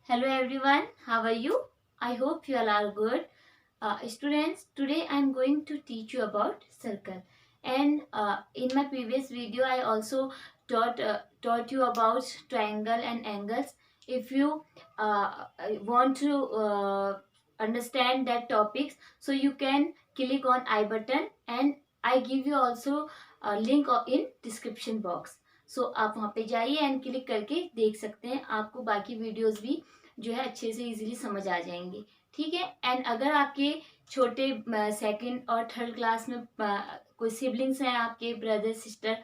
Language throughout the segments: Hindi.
Hello everyone, how are you? I hope you all are good. Students, today I am going to teach you about circle. And in my previous video, I also taught you about triangle and angles. If you want to understand that topics, so you can click on I button, and I give you also a link in description box. सो आप वहाँ पे जाइए एंड क्लिक करके देख सकते हैं, आपको बाकी वीडियोस भी जो है अच्छे से इजीली समझ आ जाएंगे। ठीक है। एंड अगर आपके छोटे सेकंड और थर्ड क्लास में कोई सिबलिंग्स हैं, आपके ब्रदर सिस्टर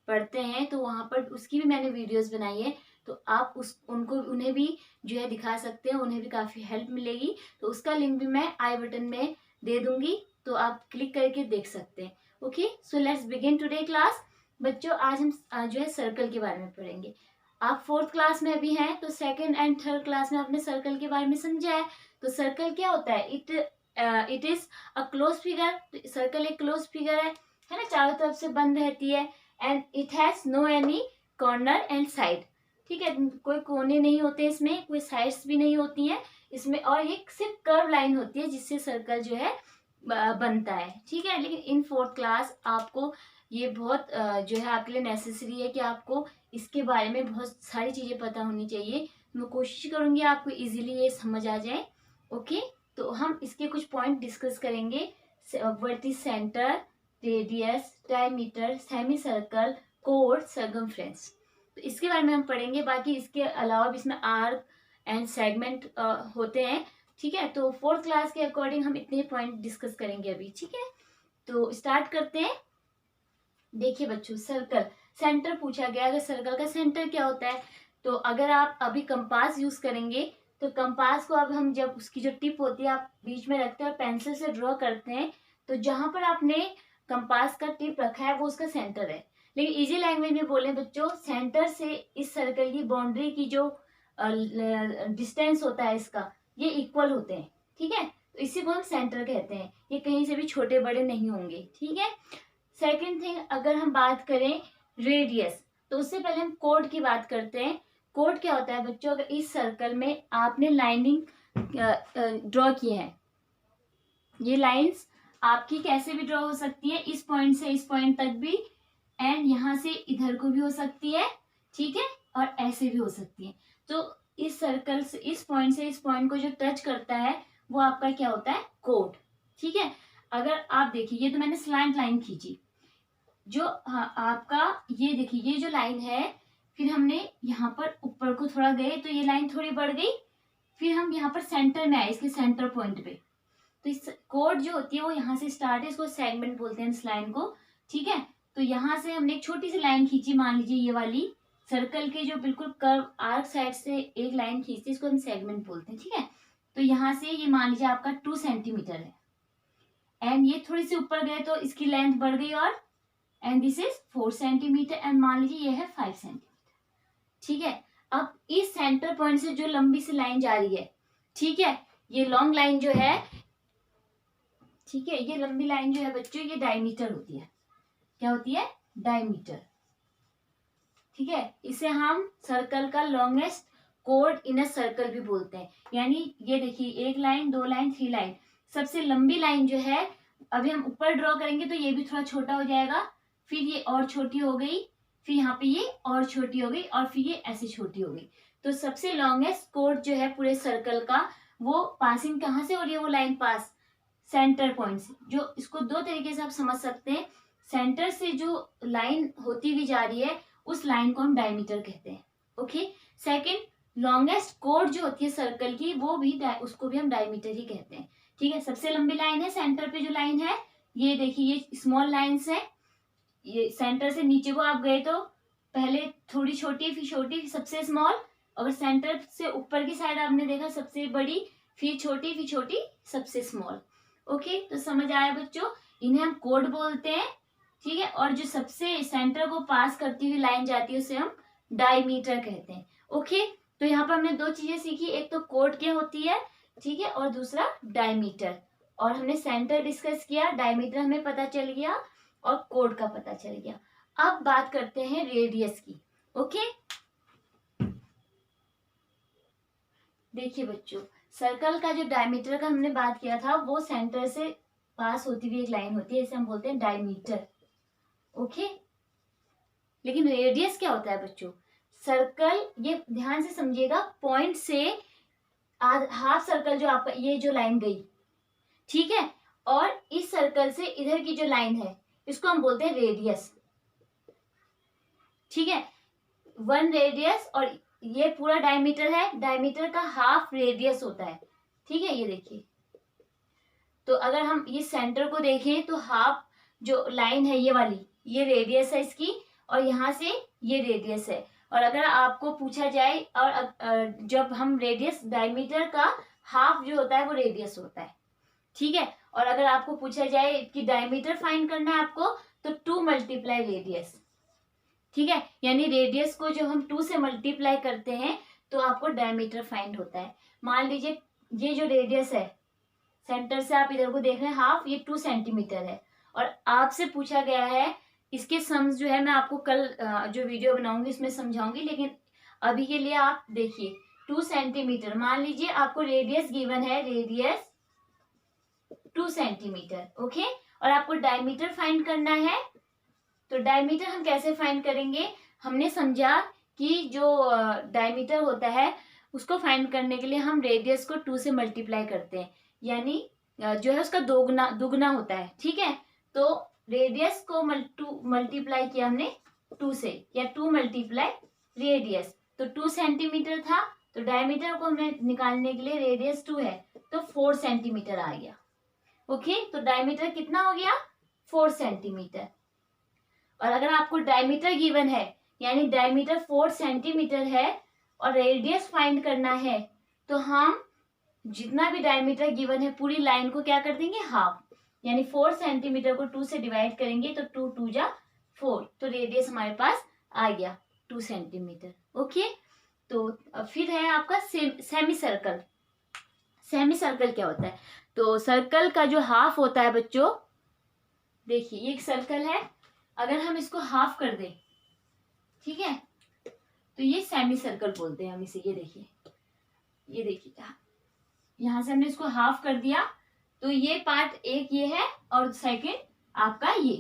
पढ़ते हैं, तो वहाँ पर उसकी भी मैंने वीडियोस बनाई है, तो आप उन्हें भी जो है दिखा सकते हैं, उन्हें भी काफ़ी हेल्प मिलेगी। तो उसका लिंक भी मैं आई बटन में दे दूंगी, तो आप क्लिक करके देख सकते हैं। Okay, so let's begin today class. बच्चों, आज हम जो है सर्कल के बारे में पढ़ेंगे। आप फोर्थ क्लास में अभी हैं, तो सेकंड एंड थर्ड क्लास में आपने सर्कल के बारे में समझा है। तो सर्कल क्या होता है? It is a close figure. Circle एक क्लोज फिगर है ना, चारों तरफ से बंद रहती है। And it has no any corner and side. ठीक है, कोई कोने नहीं होते इसमें, कोई साइड्स भी नहीं होती हैं इसमें, और ये सिर्फ कर्व लाइन होती है जिससे सर्कल जो है बनता है। ठीक है, लेकिन इन फोर्थ क्लास आपको ये बहुत जो है आपके लिए नेसेसरी है कि आपको इसके बारे में बहुत सारी चीज़ें पता होनी चाहिए। मैं कोशिश करूंगी आपको इजीली ये समझ आ जाए। ओके, तो हम इसके कुछ पॉइंट डिस्कस करेंगे। What is centre, radius, diameter, semi circle, code, circumference. तो इसके बारे में हम पढ़ेंगे। बाकी इसके अलावा भी इसमें आर्क एंड सेगमेंट होते हैं। ठीक है, तो फोर्थ क्लास के अकॉर्डिंग हम इतने पॉइंट डिस्कस करेंगे अभी। ठीक है, तो स्टार्ट करते हैं। देखिए बच्चों, सर्कल सेंटर पूछा गया। अगर सर्कल का सेंटर क्या होता है, तो अगर आप अभी कंपास यूज करेंगे, तो कंपास को अब हम जब उसकी जो टिप होती है आप बीच में रखते हैं और पेंसिल से ड्रॉ करते हैं, तो जहां पर आपने कंपास का टिप रखा है वो उसका सेंटर है। लेकिन इजी लैंग्वेज में बोले बच्चों, सेंटर से इस सर्कल की बाउंड्री की जो डिस्टेंस होता है इसका, ये इक्वल होते हैं। ठीक है, तो इसी को हम सेंटर कहते हैं। ये कहीं से भी छोटे बड़े नहीं होंगे। ठीक है। सेकेंड थिंग, अगर हम बात करें रेडियस, तो उससे पहले हम कोड की बात करते हैं। कोड क्या होता है बच्चों? अगर इस सर्कल में आपने लाइनिंग ड्रॉ की है, ये लाइंस आपकी कैसे भी ड्रॉ हो सकती है, इस पॉइंट से इस पॉइंट तक भी, एंड यहाँ से इधर को भी हो सकती है। ठीक है, और ऐसे भी हो सकती है। तो इस सर्कल से इस पॉइंट से इस पॉइंट को जो टच करता है वो आपका क्या होता है? कोड। ठीक है, अगर आप देखिए, ये तो मैंने स्लैंट लाइन खींची, जो आपका ये देखिए, ये जो लाइन है, फिर हमने यहाँ पर ऊपर को थोड़ा गए तो ये लाइन थोड़ी बढ़ गई, फिर हम यहाँ पर सेंटर में आए, इसके सेंटर पॉइंट पे। तो इस कोड जो होती है वो यहाँ से स्टार्ट है, इसको सेगमेंट बोलते हैं इस लाइन को। ठीक है, तो यहाँ से हमने एक छोटी सी लाइन खींची, मान लीजिए ये वाली सर्कल के जो बिल्कुल कर्व आर्क साइड से एक लाइन खींचती है, इसको हम सेगमेंट बोलते हैं। ठीक है, तो यहाँ से ये मान लीजिए आपका 2 सेंटीमीटर है, एंड ये थोड़ी सी ऊपर गए तो इसकी लेंथ बढ़ गई, और and this is 4 centimetre, and मान लीजिए ये है 5 सेंटीमीटर। ठीक है, अब इस सेंटर पॉइंट से जो लंबी सी लाइन जा रही है, ठीक है, ये लॉन्ग लाइन जो है, ठीक है, ये लंबी लाइन जो है बच्चों, ये डायमीटर होती है। क्या होती है? डायमीटर। ठीक है, इसे हम सर्कल का longest code in a circle भी बोलते हैं। यानी ये देखिए, एक लाइन, दो लाइन, 3 लाइन, सबसे लंबी लाइन जो है, अभी हम ऊपर ड्रॉ करेंगे तो ये भी थोड़ा छोटा हो जाएगा, फिर ये और छोटी हो गई, फिर यहाँ पे ये और छोटी हो गई, और फिर ये ऐसे छोटी हो गई। तो सबसे लॉन्गेस्ट कोड जो है पूरे सर्कल का, वो पासिंग कहाँ से हो रही है? वो लाइन पास सेंटर पॉइंट से। जो इसको दो तरीके से आप समझ सकते हैं। सेंटर से जो लाइन होती हुई जा रही है, उस लाइन को हम डायमीटर कहते हैं। ओके, सेकंड, लॉन्गेस्ट कोड जो होती है सर्कल की, वो भी उसको भी हम डायमीटर ही कहते हैं। ठीक है, सबसे लंबी लाइन है, सेंटर पे जो लाइन है, ये देखिए, ये स्मॉल लाइन्स है। ये सेंटर से नीचे को आप गए तो पहले थोड़ी छोटी, फिर छोटी, फिर सबसे स्मॉल। अगर सेंटर से ऊपर की साइड आपने देखा, सबसे बड़ी, फिर छोटी, फिर छोटी, सबसे स्मॉल। ओके, तो समझ आया बच्चों, इन्हें हम कोड बोलते हैं। ठीक है, और जो सबसे सेंटर को पास करती हुई लाइन जाती है उसे हम डायमीटर कहते हैं। ओके, तो यहाँ पर हमने दो चीजें सीखी, एक तो कोड क्या होती है, ठीक है, और दूसरा डायमीटर। और हमने सेंटर डिस्कस किया, डायमीटर हमें पता चल गया, और कोड का पता चल गया। अब बात करते हैं रेडियस की। ओके, देखिए बच्चों, सर्कल का जो डायमीटर का हमने बात किया था वो सेंटर से पास होती हुई एक लाइन होती है, इसे हम बोलते हैं डायमीटर। ओके, लेकिन रेडियस क्या होता है बच्चों? सर्कल, ये ध्यान से समझिएगा, पॉइंट से हाफ सर्कल जो आपका ये जो लाइन गई, ठीक है, और इस सर्कल से इधर की जो लाइन है इसको हम बोलते हैं रेडियस। ठीक है, 1 रेडियस और ये पूरा डायमीटर है, डायमीटर का हाफ रेडियस होता है। ठीक है, ये देखिए, तो अगर हम ये सेंटर को देखें तो हाफ जो लाइन है ये वाली, ये रेडियस है इसकी, और यहाँ से ये रेडियस है। और अगर आपको पूछा जाए, और जब हम रेडियस, डायमीटर का हाफ जो होता है वो रेडियस होता है। ठीक है, और अगर आपको पूछा जाए कि डायमीटर फाइंड करना है आपको, तो 2 मल्टीप्लाई रेडियस। ठीक है, यानी रेडियस को जब हम 2 से मल्टीप्लाई करते हैं तो आपको डायमीटर फाइंड होता है। मान लीजिए ये जो रेडियस है, सेंटर से आप इधर को देख रहे हैं हाफ, ये 2 सेंटीमीटर है, और आपसे पूछा गया है, इसके सम्स जो है मैं आपको कल जो वीडियो बनाऊंगी इसमें समझाऊंगी, लेकिन अभी के लिए आप देखिए 2 सेंटीमीटर, मान लीजिए आपको रेडियस गिवन है, रेडियस 2 सेंटीमीटर। ओके, और आपको डायमीटर फाइंड करना है। तो डायमीटर हम कैसे फाइंड करेंगे? हमने समझा कि जो डायमीटर होता है उसको फाइंड करने के लिए हम रेडियस को 2 से मल्टीप्लाई करते हैं, यानी जो है उसका दुगना होता है। ठीक है, तो रेडियस को मल्टीप्लाई किया हमने 2 से, या 2 मल्टीप्लाई रेडियस, तो 2 सेंटीमीटर था, तो डायमीटर को हमने निकालने के लिए, रेडियस 2 है तो 4 सेंटीमीटर आ गया। ओके, तो डायमीटर कितना हो गया? 4 सेंटीमीटर। और अगर आपको डायमीटर गिवन है, यानी डायमीटर 4 सेंटीमीटर है और रेडियस फाइंड करना है, तो हम जितना भी डायमीटर गिवन है पूरी लाइन को क्या कर देंगे? हाफ, यानी 4 सेंटीमीटर को 2 से डिवाइड करेंगे तो 2 2 जा 4, तो रेडियस हमारे पास आ गया 2 सेंटीमीटर। ओके, तो फिर है आपका सेमी सर्कल। सेमी सर्कल क्या होता है? तो सर्कल का जो हाफ होता है बच्चों, देखिए ये एक सर्कल है, अगर हम इसको हाफ कर दें, ठीक है, तो ये सेमी सर्कल बोलते हैं हम इसे। ये देखिए, ये देखिए, यहां से हमने इसको हाफ कर दिया, तो ये पार्ट एक ये है और सेकंड आपका ये,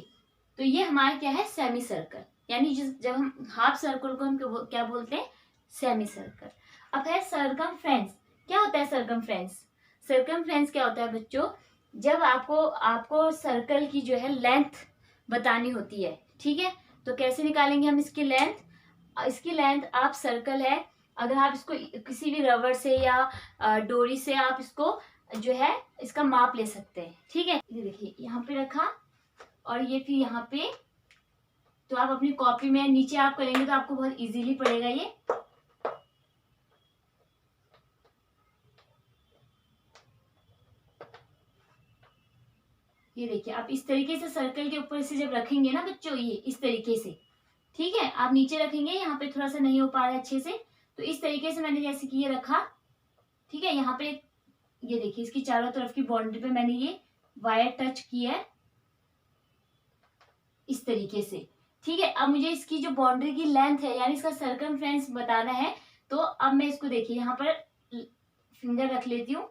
तो ये हमारा क्या है? Semi circle. यानी जब हम हाफ सर्कल को हम क्या बोलते हैं? Semi circle. अब है सर्कमफ्रेंस। क्या होता है सर्कमफ्रेंस? सर्कमफ्रेंस क्या होता है बच्चों? जब आपको सर्कल की जो है लेंथ बतानी होती है, ठीक है, तो कैसे निकालेंगे हम इसकी लेंथ? इसकी लेंथ, आप सर्कल है, अगर आप इसको किसी भी रबर से या डोरी से आप इसको जो है इसका माप ले सकते हैं। ठीक है, ये देखिए यहाँ पे रखा, और ये फिर यहाँ पे, तो आप अपनी कॉपी में नीचे आप करेंगे तो आपको बहुत इजीली पड़ेगा ये। ये देखिए, आप इस तरीके से सर्कल के ऊपर से जब रखेंगे ना बच्चों, ये इस तरीके से, ठीक है, आप नीचे रखेंगे, यहाँ पे थोड़ा सा नहीं हो पा रहा है अच्छे से, तो इस तरीके से मैंने जैसे कि ये रखा, ठीक है, यहाँ पे ये देखिए इसकी चारों तरफ की बाउंड्री पे मैंने ये वायर टच किया है इस तरीके से। ठीक है, अब मुझे इसकी जो बाउंड्री की लेंथ है, यानी इसका सर्कमफ्रेंस बताना है, तो अब मैं इसको देखिए यहाँ पर फिंगर रख लेती हूँ।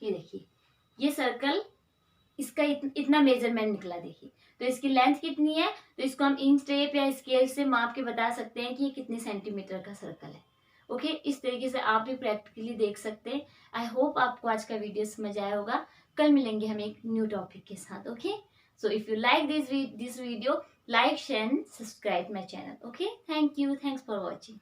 ये देखिए, ये सर्कल, इसका इतना मेजरमेंट निकला। देखिए, तो इसकी लेंथ कितनी है, तो इसको हम इंच टेप या स्केल से माप के बता सकते हैं कि ये कितने सेंटीमीटर का सर्कल है। ओके, इस तरीके से आप भी प्रैक्टिकली देख सकते हैं। आई होप आपको आज का वीडियो समझ आया होगा। कल मिलेंगे हम एक न्यू टॉपिक के साथ। Okay, so if you like this video, like share and subscribe my channel. Okay, thank you, thanks for watching.